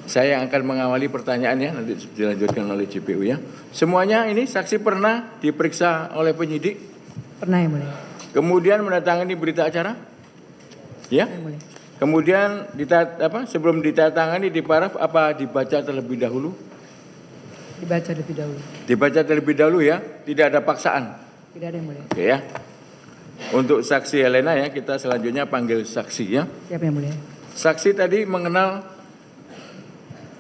Saya yang akan mengawali pertanyaannya, nanti dilanjutkan oleh JPU ya. Semuanya ini saksi pernah diperiksa oleh penyidik? Pernah yang mulia. Kemudian menandatangani berita acara? Ya. Yang mulia. Kemudian sebelum ditandatangani di paraf apa dibaca terlebih dahulu? Dibaca lebih dahulu. Dibaca terlebih dahulu ya, tidak ada paksaan. Tidak ada yang mulia. Oke ya. Untuk saksi Helena ya, kita selanjutnya panggil saksi ya. Siapa yang mulia? Saksi tadi mengenal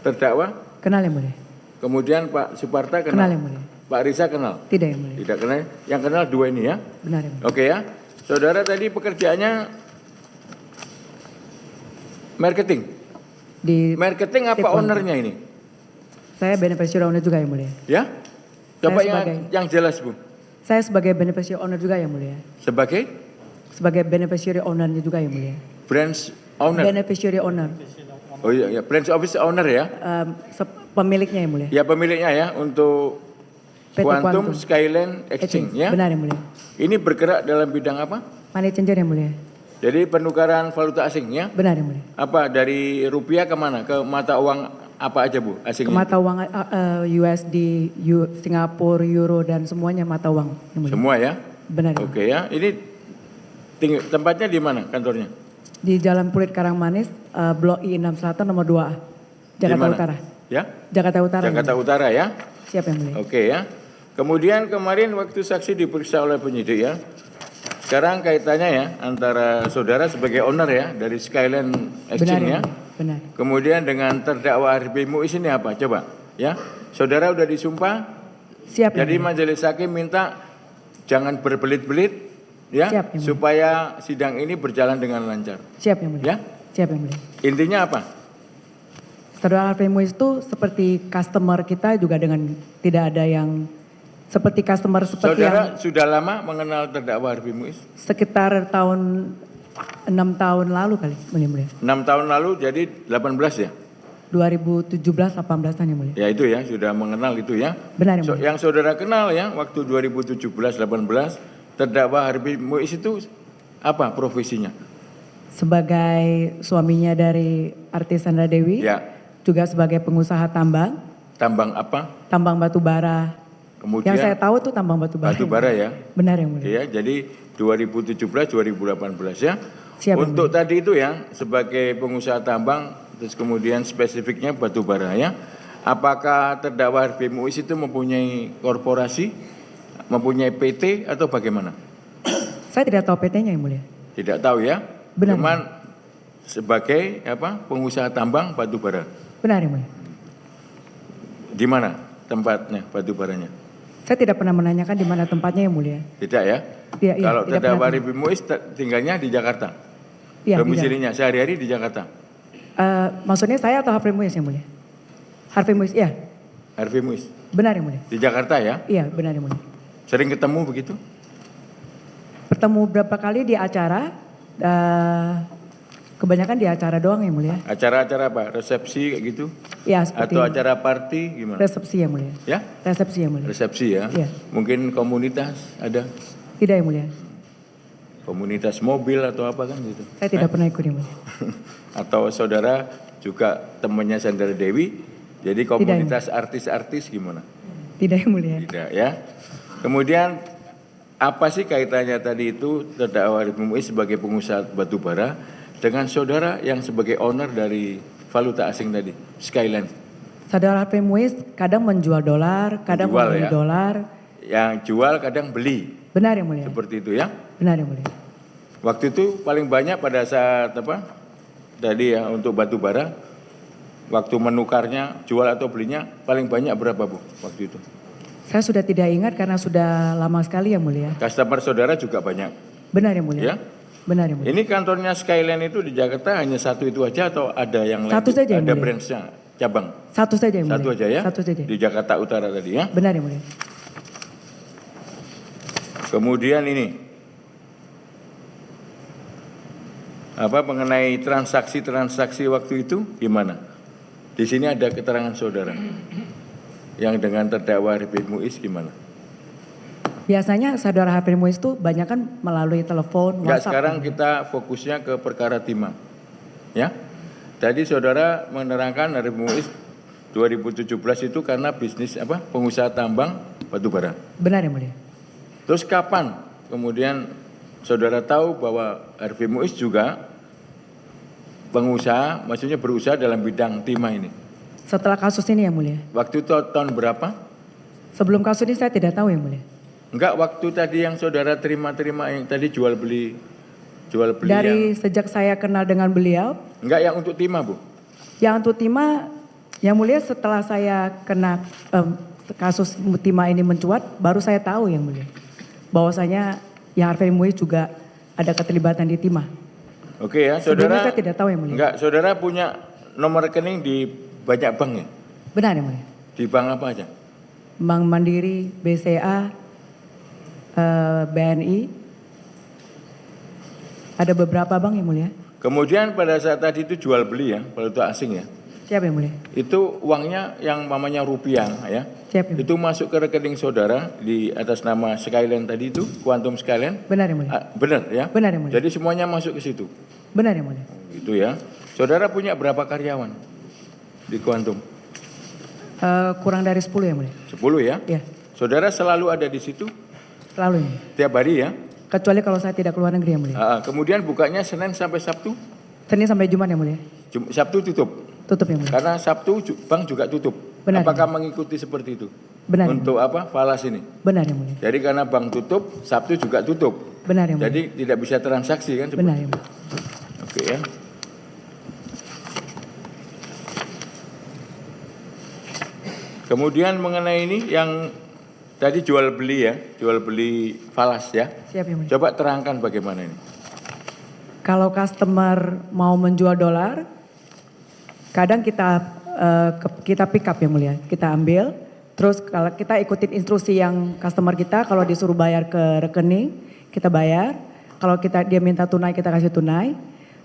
terdakwa? Kenal yang mulia. Kemudian Pak Suparta Kenal kenal? yang mulia. Pak Risa kenal? Tidak yang mulia. Tidak kenal. Yang kenal dua ini ya? Benar yang mulia. Oke ya. Saudara tadi pekerjaannya marketing. Di Marketing apa Stephen. ownernya ini? saya beneficiary owner juga yang mulia. Ya? Coba Saya yang jelas Bu. Saya sebagai beneficiary owner juga yang mulia. Sebagai Sebagai beneficiary ownernya juga yang mulia. branch owner. Beneficiary owner. Oh iya, branch office owner ya? Pemiliknya yang mulia. Ya pemiliknya ya untuk PT Quantum Quantum. Skyline Exchange ya. Benar yang mulia. Ini bergerak dalam bidang apa? Money changer yang mulia. Jadi penukaran valuta asing ya. Benar yang mulia. Apa dari rupiah ke mana? Ke mata uang apa aja Bu Ke asingnya? mata uang USD, Singapura, Euro dan semuanya mata uang yang mulia. Semua ya. Benar. Yang mulia. Oke ya. Ini tempatnya di mana kantornya? Di Jalan Pulit Karangmanis, Blok I6 Selatan nomor 2A, Di Jakarta mana? Utara. Ya. Jakarta Utara. Jakarta Utara ya. Siap yang mulia. Oke ya. Kemudian kemarin waktu saksi diperiksa oleh penyidik ya. Sekarang kaitannya ya antara saudara sebagai owner ya dari Skyline Benar Exchange ya. yang mulia. Benar. Kemudian dengan terdakwa Harvey Muiz ini apa? Coba ya. Saudara udah disumpah. Siap yang Jadi mulia. majelis hakim minta jangan berbelit-belit ya Siap, yang mulia. supaya sidang ini berjalan dengan lancar. Siap yang mulia. Ya. Siap yang mulia. Intinya apa? Saudara Harvey Muiz itu seperti customer kita juga dengan tidak ada yang seperti customer seperti Saudara yang sudah lama mengenal terdakwa Harvey Muiz? sekitar tahun 6 tahun lalu kali, mulia. 6 tahun lalu jadi 18 ya? 2017-18 yang mulia. Ya itu ya, sudah mengenal itu ya. Benar yang mulia. Yang saudara kenal ya, waktu 2017-18, terdakwa Harvey Muiz itu apa profesinya? Sebagai suaminya dari artis Sandra Dewi, Ya, juga sebagai pengusaha tambang, tambang apa? tambang batu bara. Kemudian Yang saya tahu tuh tambang batu bara. batu bara ya. Benar yang mulia. Ya, jadi 2017-2018 ya. Siap, yang Untuk tadi itu ya, sebagai pengusaha tambang, terus kemudian spesifiknya batu bara ya. Apakah terdakwa Harvey Muiz itu mempunyai korporasi, mempunyai PT atau bagaimana? Saya tidak tahu PT-nya yang mulia. Tidak tahu ya. Benar. Cuman sebagai pengusaha tambang batu bara. Benar yang mulia. Di mana tempatnya batu baranya? Saya tidak pernah menanyakan di mana tempatnya yang mulia. Tidak ya? Iya, iya, Kalau tidak terdakwa pernah. Harvey Muiz tinggalnya di Jakarta. Iya, Domisilinya sehari-hari di Jakarta. maksudnya saya atau Harvey Muiz yang mulia? Harvey Muiz, iya. Harvey Muiz Benar yang mulia. di Jakarta ya? Iya, benar yang mulia. Sering ketemu begitu? Bertemu berapa kali di acara, kebanyakan di acara doang yang mulia. Acara-acara apa? Resepsi kayak gitu? Iya, seperti Atau acara party gimana? resepsi yang mulia. Ya? Resepsi yang mulia. Resepsi ya? Iya. Mungkin komunitas ada? Tidak yang mulia. Komunitas mobil atau apa kan gitu? Saya tidak pernah ikut yang mulia. Atau saudara juga temannya Sandra Dewi, jadi komunitas artis-artis gimana? Tidak yang mulia. Tidak ya. Kemudian apa sih kaitannya tadi itu terdakwa Harvey Muiz sebagai pengusaha batu bara dengan saudara yang sebagai owner dari valuta asing tadi, Skyline? Saudara Harvey Muiz kadang menjual dolar, kadang Menjual, membeli ya. dolar. Yang jual kadang beli, Benar yang mulia. seperti itu ya. Benar yang mulia. Waktu itu paling banyak pada saat apa? Tadi ya untuk batu bara, waktu menukarnya, jual atau belinya paling banyak berapa Bu waktu itu? Saya sudah tidak ingat karena sudah lama sekali yang mulia. Customer saudara juga banyak. Benar yang mulia. Ya. Benar yang mulia. Ini kantornya Skyline itu di Jakarta hanya satu itu aja atau ada yang lain? Satu saja yang Ada mulia. branch-nya, cabang? Satu saja yang mulia. Satu aja ya? Satu saja. Di Jakarta Utara tadi ya. Benar yang mulia. Kemudian ini apa mengenai transaksi-transaksi waktu itu gimana? Di sini ada keterangan saudara. Yang dengan terdakwa Harvey Muiz gimana? Biasanya saudara Harvey Muiz itu banyak kan melalui telepon, Enggak, WhatsApp. sekarang kita fokusnya ke perkara timah. Ya. Tadi saudara menerangkan Arif Muiz 2017 itu karena bisnis pengusaha tambang batubara. Benar yang mulia. Terus kapan kemudian saudara tahu bahwa Arif Muiz juga pengusaha, maksudnya berusaha dalam bidang timah ini? Setelah kasus ini yang mulia. Waktu itu tahun berapa? Sebelum kasus ini saya tidak tahu yang mulia. Enggak, waktu tadi yang saudara terima yang tadi jual beli Dari sejak saya kenal dengan beliau. Enggak, yang untuk timah, Bu? Yang untuk timah, yang mulia setelah saya kena kasus timah ini mencuat, baru saya tahu yang mulia. Bahwasanya yang Arif Muiz juga ada keterlibatan di timah. Oke ya, saudara. Sebelumnya saya tidak tahu yang mulia. Enggak, saudara punya nomor rekening di banyak bank ya? Benar yang mulia. Di bank apa aja? Bank Mandiri, BCA, BNI, ada beberapa bank yang mulia. Kemudian pada saat tadi itu jual beli ya, valuta asing ya. Siapa yang mulia? Itu uangnya yang namanya rupiah ya. Siapa yang mulia? Itu masuk ke rekening saudara di atas nama Skyline tadi itu, Quantum Skyline. Benar yang mulia. Benar ya? Benar yang mulia. Jadi semuanya masuk ke situ. Benar yang mulia. Itu ya. Saudara punya berapa karyawan di Quantum? Kurang dari 10 yang mulia. 10 ya? Ya, Saudara selalu ada di situ selalu yang mulia. tiap hari ya? Kecuali kalau saya tidak keluar negeri yang mulia. Kemudian bukanya Senin sampai Sabtu? Senin sampai Jumat yang mulia. Sabtu tutup? Tutup yang mulia. Karena Sabtu bank juga tutup. Benar. Apakah mengikuti seperti itu? Benar. Untuk falas ini? Benar yang mulia. Jadi karena bank tutup, Sabtu juga tutup. Benar yang mulia. Jadi tidak bisa transaksi kan? Benar yang mulia. Oke ya. Kemudian mengenai ini yang tadi jual beli ya, jual beli falas ya. Siap yang mulia. Coba terangkan bagaimana ini. Kalau customer mau menjual dolar, kadang kita pick up yang mulia, kita ambil. Terus kalau kita ikutin instruksi yang customer kita, kalau disuruh bayar ke rekening, kita bayar. Kalau dia minta tunai, kita kasih tunai.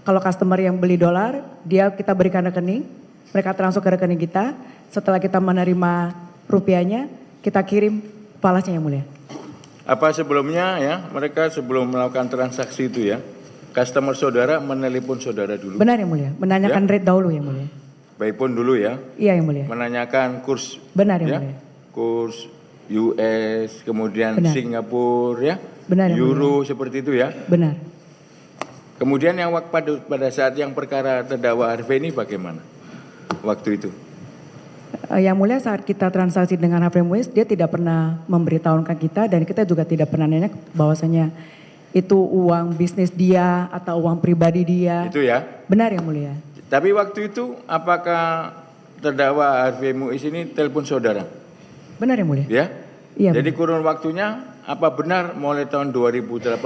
Kalau customer yang beli dolar, kita berikan rekening, mereka transfer ke rekening kita. Setelah kita menerima rupiahnya, kita kirim falasnya yang mulia. Apa sebelumnya ya, mereka sebelum melakukan transaksi itu ya, customer saudara menelepon saudara dulu. Benar yang mulia, menanyakan Ya. rate dahulu yang mulia. By phone dulu ya. Iya yang mulia. Menanyakan kurs. Benar yang ya, mulia. kurs US, kemudian Benar. Singapura ya, Benar yang Euro seperti itu ya. Benar. Kemudian yang pada saat yang perkara terdakwa Arif ini bagaimana waktu itu? Yang mulia saat kita transaksi dengan Arif Muiz, dia tidak pernah memberitahukan kita dan kita juga tidak pernah nanya bahwasanya itu uang bisnis dia atau uang pribadi dia. Itu ya. Benar yang mulia. Tapi waktu itu apakah terdakwa Arif Muiz ini telepon saudara? Benar yang mulia. Ya. Iya. Jadi kurun waktunya apa benar mulai tahun 2018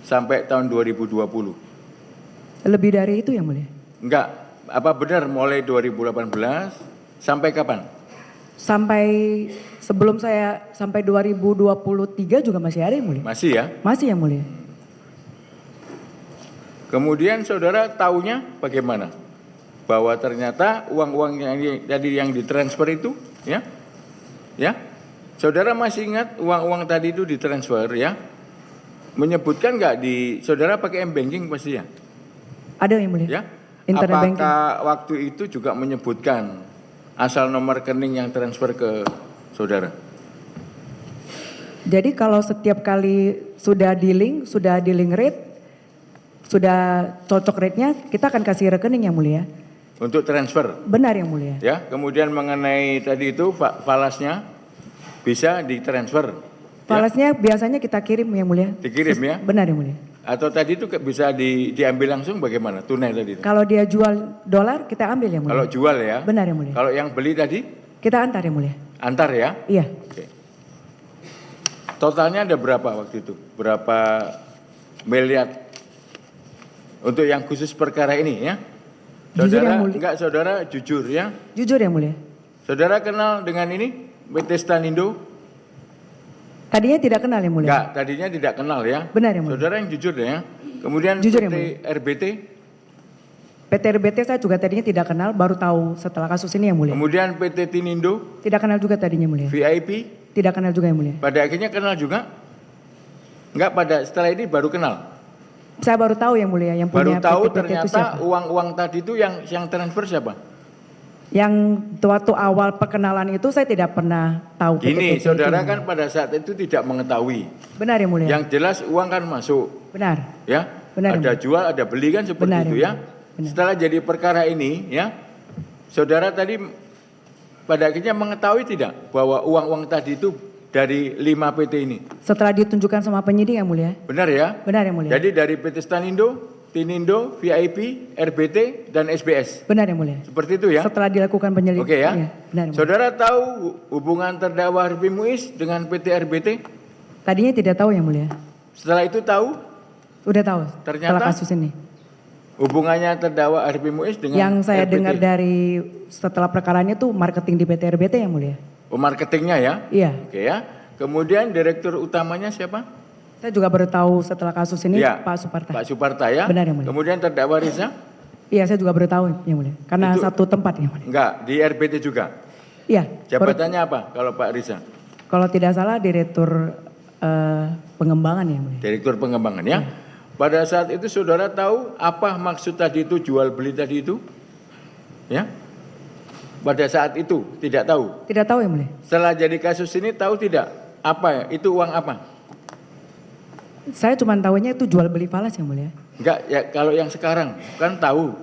sampai tahun 2020? Lebih dari itu yang mulia. Enggak. Apa benar mulai 2018 sampai kapan? Sampai sebelum saya sampai 2023 juga masih ada yang mulia. Masih ya? Masih yang mulia. Kemudian saudara tahunya bagaimana? Bahwa ternyata uang-uang yang ditransfer itu ya? Ya? Saudara masih ingat uang-uang tadi itu ditransfer ya? Menyebutkan enggak saudara pakai M-banking pasti ya? Ada yang mulia. Ya? Internet banking. Apakah waktu itu juga menyebutkan asal nomor rekening yang transfer ke saudara? Jadi kalau setiap kali sudah di-link rate, sudah cocok rate-nya, kita akan kasih rekening yang mulia. Untuk transfer? Benar yang mulia. Ya, kemudian mengenai tadi itu falasnya bisa ditransfer. Falasnya biasanya kita kirim yang mulia. Dikirim ya? Benar yang mulia. Atau tadi itu bisa diambil langsung bagaimana? Tunai tadi itu? Kalau dia jual dolar, kita ambil yang mulia. Kalau jual ya? Benar yang mulia. Kalau yang beli tadi? Kita antar yang mulia. Antar ya? Iya. Oke. Totalnya ada berapa waktu itu? Berapa miliar? Untuk yang khusus perkara ini ya? Jujur Saudara, yang mulia. enggak saudara jujur ya? Jujur yang mulia. Saudara kenal dengan ini? PT Stanindo? Tadinya tidak kenal yang mulia. Enggak, tadinya tidak kenal ya? Benar yang mulia. Saudara yang jujur ya? Kemudian Jujur yang PT mulia. RBT? PT RBT saya juga tadinya tidak kenal, baru tahu setelah kasus ini yang mulia. Kemudian PT Tinindo? Tidak kenal juga tadinya mulia. VIP? Tidak kenal juga yang mulia. Pada akhirnya kenal juga? Enggak, setelah ini baru kenal? Saya baru tahu yang mulia, yang Baru punya tahu PT-PT itu ternyata siapa. uang-uang tadi itu yang transfer siapa? Yang waktu awal perkenalan itu saya tidak pernah tahu Gini, PT-PT saudara itu. kan pada saat itu tidak mengetahui. Benar yang mulia. Yang jelas uang kan masuk, Benar. ya. Benar, Ada Yang jual, ada beli kan seperti Benar, itu Yang ya. Benar. Setelah jadi perkara ini, ya, saudara tadi pada akhirnya mengetahui tidak bahwa uang-uang tadi itu dari 5 PT ini? Setelah ditunjukkan sama penyidik yang mulia. Benar ya? Benar yang mulia. Jadi dari PT Stanindo, Tinindo, VIP, RBT, dan SBS. Benar yang mulia. Seperti itu ya? Setelah dilakukan penyelidikan. Oke ya? Iya, benar yang mulia. Saudara tahu hubungan terdakwa Harvey Muiz dengan PT RBT? Tadinya tidak tahu yang mulia. Setelah itu tahu Udah tahu Ternyata? setelah kasus ini. hubungannya terdakwa Harvey Muiz dengan Yang saya RBT? dengar dari setelah perkaranya itu marketing di PT RBT yang mulia. Oh, marketingnya ya? Iya. Oke ya. Kemudian direktur utamanya siapa? Saya juga baru tahu setelah kasus ini Iya. Pak Suparta. Pak Suparta ya? Benar, Yang Mulia. Kemudian terdakwa Riza? Iya, saya juga baru tahu yang mulia. Karena Itu- satu tempat yang mulia. Enggak, di RBT juga. Iya. baru- Jabatannya apa kalau Pak Riza? Kalau tidak salah direktur pengembangan yang mulia. Direktur pengembangan ya. Pada saat itu saudara tahu apa maksud tadi itu jual beli tadi itu? Ya. Pada saat itu tidak tahu. Tidak tahu yang mulia. Setelah jadi kasus ini tahu tidak? Apa ya? Itu uang apa? Saya cuma tahunya itu jual beli falas yang mulia. Enggak, ya kalau yang sekarang kan tahu.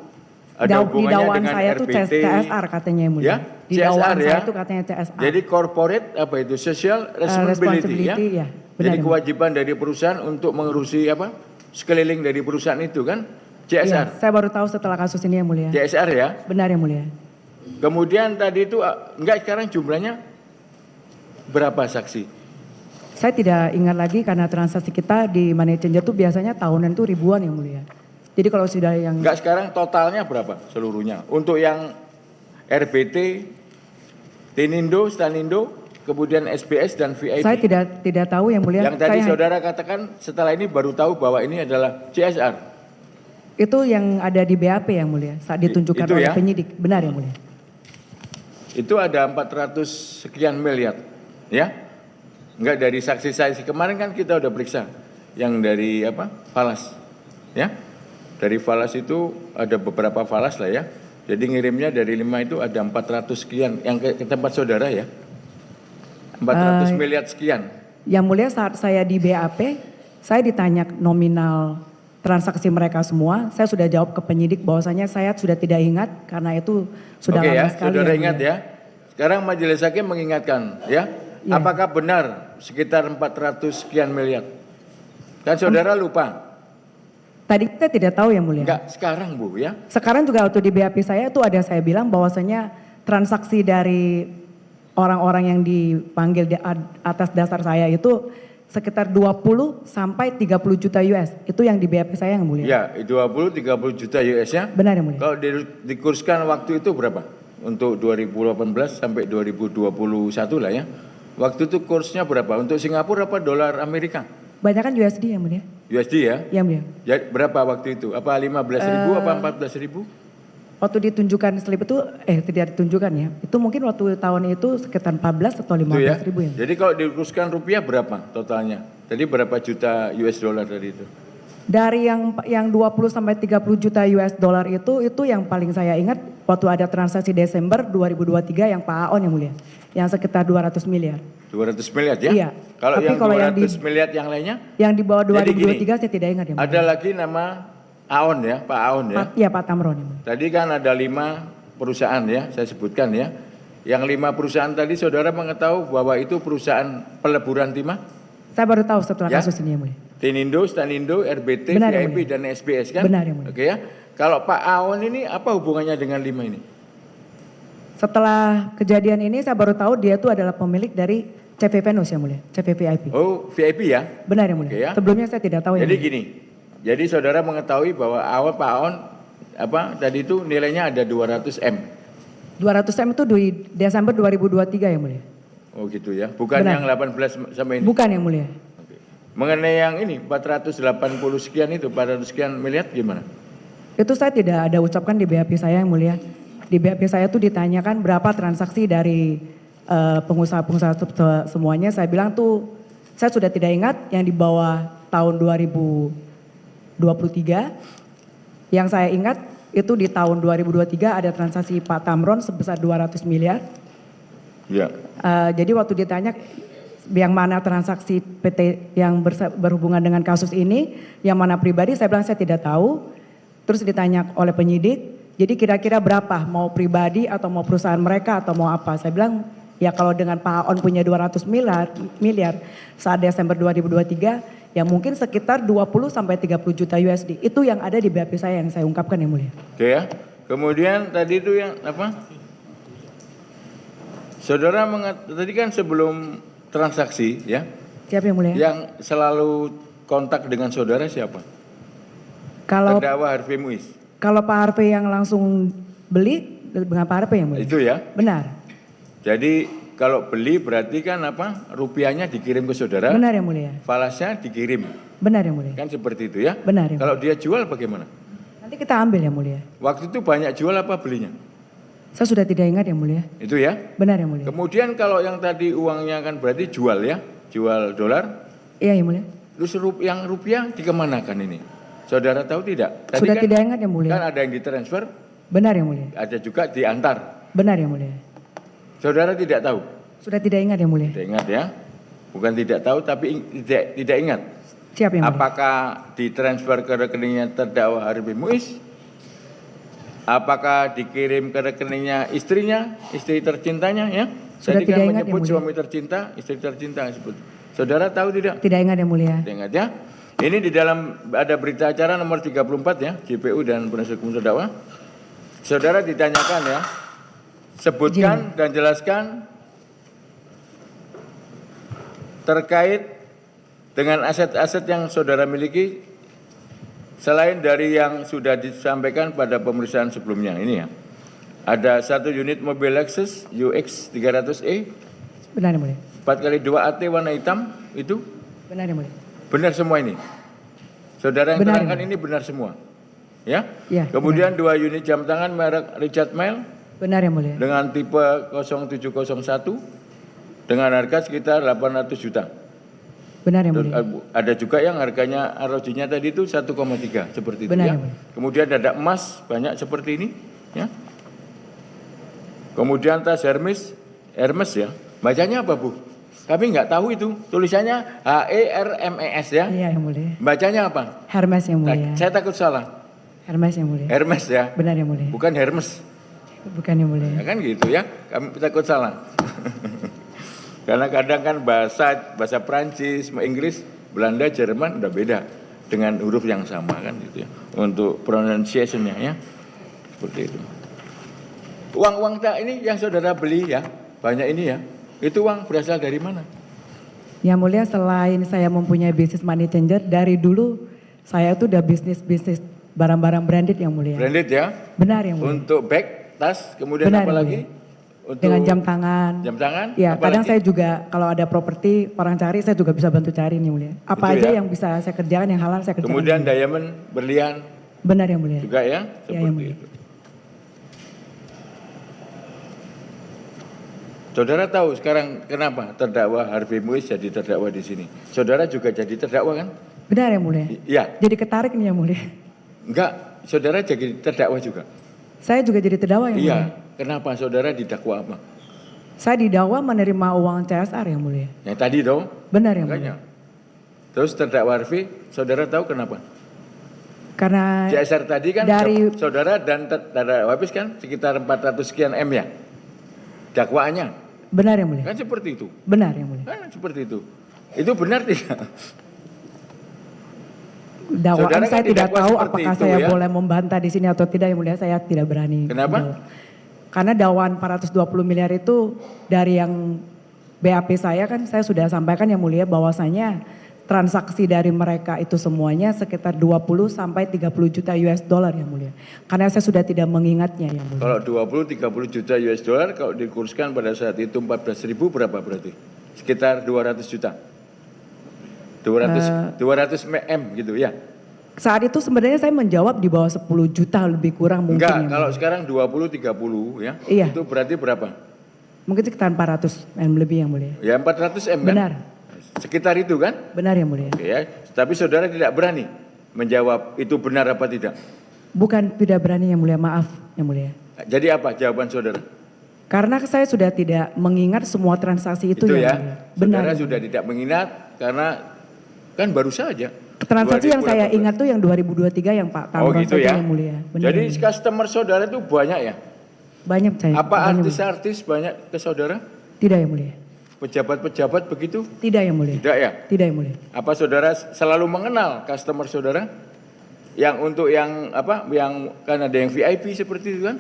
Ada Di hubungannya dakwaan dengan saya itu RBT. CSR katanya yang mulia. Ya, Di CSR dakwaan ya. saya itu katanya CSR. Jadi corporate apa itu? Social responsibility, ya. responsibility, ya. Benar, Jadi Yang kewajiban dari perusahaan untuk mengurusi apa? Sekeliling dari perusahaan itu kan? Iya, CSR. saya baru tahu setelah kasus ini yang mulia. CSR ya. Benar yang mulia. Kemudian tadi itu enggak sekarang jumlahnya berapa saksi? Saya tidak ingat lagi karena transaksi kita di money changer itu biasanya tahunan itu ribuan yang mulia. Jadi kalau sudah yang Enggak sekarang totalnya berapa seluruhnya? Untuk yang RBT, Tinindo, Stanindo, kemudian SBS dan VIP. saya tidak tahu yang mulia. Yang tadi Saya- saudara katakan setelah ini baru tahu bahwa ini adalah CSR. Itu yang ada di BAP yang mulia saat ditunjukkan Itu oleh ya? penyidik. Benar yang mulia. Itu ada 400 sekian miliar. Ya. Enggak dari saksi-saksi kemarin kan kita udah periksa yang dari apa? Falas. Ya. Dari falas itu ada beberapa falas lah ya. Jadi ngirimnya dari 5 itu ada 400 sekian yang ke tempat saudara ya. 400 miliar sekian. Yang mulia saat saya di BAP, saya ditanya nominal transaksi mereka semua. Saya sudah jawab ke penyidik bahwasanya saya sudah tidak ingat karena itu sudah Oke lama ya, sekali. saudara yang ingat mulia. ya. Sekarang majelis hakim mengingatkan ya. Iya. Apakah benar sekitar 400 sekian miliar? Kan saudara lupa. Tadi kita tidak tahu yang mulia. Enggak, sekarang Bu ya. Sekarang juga waktu di BAP saya itu ada saya bilang bahwasanya transaksi dari orang-orang yang dipanggil di atas dasar saya itu sekitar 20 sampai 30 juta US. Itu yang di BAP saya yang mulia. Ya, 20-30 juta US ya. Benar yang mulia. Kalau dikurskan waktu itu berapa? Untuk 2018 sampai 2021 lah ya. Waktu itu kursnya berapa? Untuk Singapura apa dolar Amerika? Banyak kan USD yang mulia. USD ya? Yang mulia. Ya, berapa waktu itu? Apa 15.000 apa 14.000? Waktu ditunjukkan slip itu, tidak ditunjukkan ya. Itu mungkin waktu tahun itu sekitar 14 atau 15 Itu ya. ribu ya. Jadi kalau dikurskan rupiah berapa totalnya? Jadi berapa juta US dollar dari itu? Dari yang 20 sampai 30 juta US dollar itu yang paling saya ingat waktu ada transaksi Desember 2023 yang Pak Aon yang mulia. Yang sekitar 200 miliar. 200 miliar ya? Iya. Kalau Tapi yang kalau 200 miliar yang lainnya? Yang di bawah Jadi 2023 saya tidak ingat ya. Ada lagi nama Aon ya, Pak Aon ya. Iya Pak Tamron. Ya, Tadi kan ada 5 perusahaan ya, saya sebutkan ya. Yang 5 perusahaan tadi saudara mengetahui bahwa itu perusahaan peleburan timah? saya baru tahu setelah Ya. kasus ini ya mulia. Tinindo, Stanindo, RBT, Benar, ya, VIP, mulia. dan SBS kan? Benar, ya, mulia. Oke ya. Kalau Pak Aon ini apa hubungannya dengan 5 ini? Setelah kejadian ini saya baru tahu dia itu adalah pemilik dari CV Venus yang mulia. CV VIP. Oh, VIP ya? Benar yang mulia. Oke, ya. Sebelumnya saya tidak tahu yang Jadi mulia. gini, jadi saudara mengetahui bahwa Pak Aon apa tadi itu nilainya ada 200 M. 200 M itu di Desember 2023 yang mulia. Oh gitu ya, bukan Benar. yang 18 sama ini. Bukan yang mulia. Oke. Mengenai yang ini 480 sekian itu 400 sekian miliar gimana? Itu saya tidak ada ucapkan di BAP saya yang mulia. Di BAP saya itu ditanyakan berapa transaksi dari pengusaha-pengusaha semuanya. Saya bilang tuh saya sudah tidak ingat yang di bawah tahun 2021 2023. Yang saya ingat itu di tahun 2023 ada transaksi Pak Tamron sebesar 200 miliar. Ya. Jadi waktu ditanya yang mana transaksi PT yang berhubungan dengan kasus ini, yang mana pribadi, saya bilang saya tidak tahu. Terus ditanya oleh penyidik, jadi kira-kira berapa, mau pribadi atau mau perusahaan mereka atau mau apa? Saya bilang ya kalau dengan Pak Aon punya 200 miliar saat Desember 2023, ya mungkin sekitar 20 sampai 30 juta USD. Itu yang ada di BAP saya yang saya ungkapkan yang mulia. Oke ya. Kemudian tadi itu yang apa? Saudara tadi kan sebelum transaksi ya. Siapa yang mulia? Yang selalu kontak dengan saudara siapa? Kalau Terdakwa Harvey Muiz. Kalau Pak Harvey yang langsung beli dengan Pak Harvey yang mulia. Itu ya. Benar. Jadi kalau beli berarti kan apa? Rupiahnya dikirim ke saudara. Benar yang mulia. Falasnya dikirim. Benar yang mulia. Kan seperti itu ya. Benar yang mulia. Kalau dia jual bagaimana? Nanti kita ambil yang mulia. Waktu itu banyak jual apa belinya? Saya sudah tidak ingat yang mulia. Itu ya. Benar yang mulia. Kemudian kalau yang tadi uangnya kan berarti jual ya. Jual dolar. Iya yang mulia. Terus yang rupiah dikemanakan ini? Saudara tahu tidak? Tadi Sudah kan, tidak ingat yang mulia. Kan ada yang ditransfer, Benar yang mulia. ada juga diantar. Benar yang mulia. Saudara tidak tahu? Sudah tidak ingat yang mulia. Tidak ingat ya. Bukan tidak tahu tapi tidak ingat. Siapa yang mulia? Apakah ditransfer ke rekeningnya terdakwa Harvey Muiz? Apakah dikirim ke rekeningnya istrinya, istri tercintanya ya? Sudah Tadi tidak kan ingat menyebut yang mulia. suami tercinta, istri tercinta sebut. Saudara tahu tidak? Tidak ingat yang mulia. Tidak ingat ya. Ini di dalam ada berita acara nomor 34 ya, JPU dan penasihat hukum terdakwa. Saudara ditanyakan ya, sebutkan dan jelaskan terkait dengan aset-aset yang saudara miliki selain dari yang sudah disampaikan pada pemeriksaan sebelumnya ini ya. Ada 1 unit mobil Lexus UX 300E, Benar yang mulia. 4x2 AT warna hitam itu Benar yang mulia. benar semua ini. Saudara yang Benar, terangkan Ibu. ini benar semua. Ya. Ya, Kemudian 2 unit jam tangan merek Richard Mille Benar yang mulia. dengan tipe 0701 dengan harga sekitar 800 juta. Benar yang Dan mulia. ada juga yang harganya ROG-nya tadi itu 1,3 seperti itu Benar, ya. Ibu. Kemudian ada emas banyak seperti ini ya. Kemudian tas Hermes ya. Bacanya apa, Bu? Kami nggak tahu itu. Tulisannya HERMES ya. Iya yang mulia. Bacanya apa? Hermes yang mulia. Saya takut salah. Hermes yang mulia. Hermes ya. Benar yang mulia. Bukan Hermes. Bukan yang mulia. Ya kan gitu ya. Kami takut salah. Karena kadang kan bahasa Prancis, Inggris, Belanda, Jerman udah beda dengan huruf yang sama kan gitu ya. Untuk pronunciation-nya ya. Seperti itu. Uang-uang ini yang saudara beli ya, banyak ini ya. Itu uang berasal dari mana? Yang mulia, selain saya mempunyai bisnis money changer, dari dulu saya tuh udah bisnis barang-barang branded yang mulia. Branded ya. Benar yang mulia. Untuk bag, tas, kemudian Benar, apa yang lagi? mulia. Untuk Dengan jam tangan. Jam tangan? Ya, apa kadang lagi? saya juga kalau ada properti orang cari, saya juga bisa bantu cari nih mulia. Apa Itu aja ya. yang bisa saya kerjakan, yang halal saya kerjakan. Kemudian yang mulia. diamond, berlian Benar yang mulia. juga ya, Ya, yang seperti mulia. itu. Saudara tahu sekarang kenapa terdakwa Harvey Muiz jadi terdakwa di sini? Saudara juga jadi terdakwa kan? Benar yang mulia. Iya. Jadi ketarik nih yang mulia. Enggak, saudara jadi terdakwa juga. Saya juga jadi terdakwa yang Iya. mulia. Kenapa saudara didakwa apa? Saya didakwa menerima uang CSR yang mulia. Yang tadi dong. Benar yang mulia. Makanya. Terus terdakwa Harvey, saudara tahu kenapa? Karena CSR tadi kan dari- saudara dan terdakwa habis kan sekitar 400 sekian M ya. Dakwaannya benar yang mulia. kan seperti itu. Benar yang mulia. Kan seperti itu. Itu benar tidak? Dakwaan Saudara kan saya tidak didakwa tahu seperti apakah itu, saya ya? boleh membantah di sini atau tidak yang mulia, saya tidak berani. Kenapa? menjawab. Karena dakwaan 420 miliar itu dari yang BAP saya kan saya sudah sampaikan yang mulia bahwasanya transaksi dari mereka itu semuanya sekitar 20 sampai 30 juta US dollar yang mulia. Karena saya sudah tidak mengingatnya yang mulia. Kalau 20-30 juta US dollar kalau dikurskan pada saat itu 14.000 berapa berarti? Sekitar 200 juta. 200 M gitu ya. Saat itu sebenarnya saya menjawab di bawah 10 juta lebih kurang mungkin. Enggak, yang kalau mulia. sekarang 20-30 ya. Iya. Itu berarti berapa? Mungkin sekitar 400 M lebih yang mulia. Ya 400 M kan? Benar, Sekitar itu kan? benar yang mulia. Oke ya. Tapi saudara tidak berani menjawab itu benar apa tidak? Bukan tidak berani Yang Mulia, maaf Yang Mulia. Jadi apa jawaban saudara? Karena saya sudah tidak mengingat semua transaksi itu ya, Yang Mulia. Benar. saudara sudah tidak mengingat karena kan baru saja. Transaksi yang saya ingat tuh yang 2023 yang Pak Tamron gitu saja ya. Yang Mulia. Benar, Jadi Yang Mulia. customer saudara itu banyak ya? Banyak saya. Apa banyak, artis-artis banyak ke saudara? Tidak Yang Mulia. Pejabat-pejabat begitu? Tidak Yang Mulia. Tidak ya? Tidak Yang Mulia. Apa saudara selalu mengenal customer saudara? Yang untuk yang apa? Yang kan ada yang VIP seperti itu kan?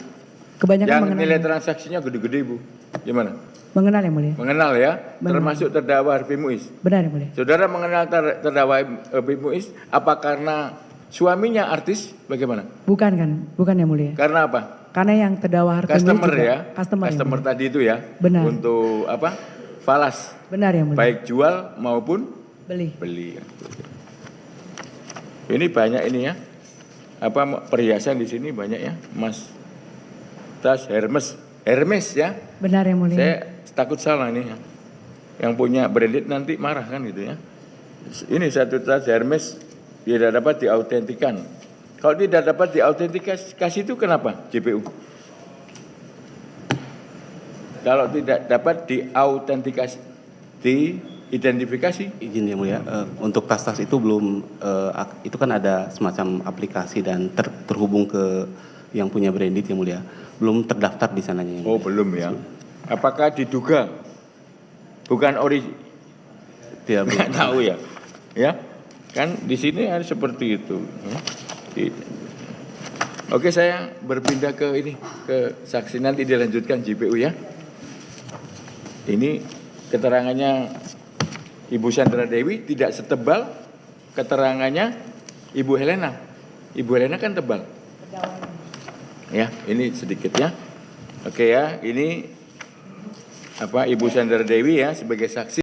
Kebanyakan Yang mengenal. nilai transaksinya gede-gede Bu. Gimana? Mengenal Yang Mulia. Mengenal ya? Benar. Termasuk terdakwa Harvey Muiz. Benar Yang Mulia. Saudara mengenal terdakwa Harvey Muiz apa karena suaminya artis? Bagaimana? Bukan kan? Bukan Yang Mulia. Karena apa? Karena yang terdakwa Harvey Muiz Customer juga. ya? Customer Yang Customer Mulia. tadi itu ya? Benar. Untuk apa? Falas. Benar Yang Mulia. Baik jual maupun Beli. beli. Ini banyak ini ya. Apa perhiasan di sini banyak ya, Mas. Tas Hermes ya. Benar Yang Mulia. Saya takut salah nih ya. Yang punya branded nanti marah kan gitu ya. Ini satu tas Hermes tidak dapat diautentikan. Kalau tidak dapat diautentikasi itu kenapa JPU? Kalau tidak dapat diautentikasi, diidentifikasi? Izin Yang Mulia, untuk tas-tas itu belum, itu kan ada semacam aplikasi dan terhubung ke yang punya branded Yang Mulia. Belum terdaftar di sananya. Yang Oh Mulia. belum ya. Apakah diduga bukan ori? Tidak, belum. Nggak tahu ya. Ya, kan di sini ada seperti itu. Ya. Oke, saya berpindah ke ini, ke saksi nanti dilanjutkan JPU ya. Ini keterangannya Ibu Sandra Dewi tidak setebal keterangannya Ibu Helena. Ibu Helena kan tebal. Ya, ini sedikit ya. Oke ya, ini apa Ibu Sandra Dewi ya sebagai saksi.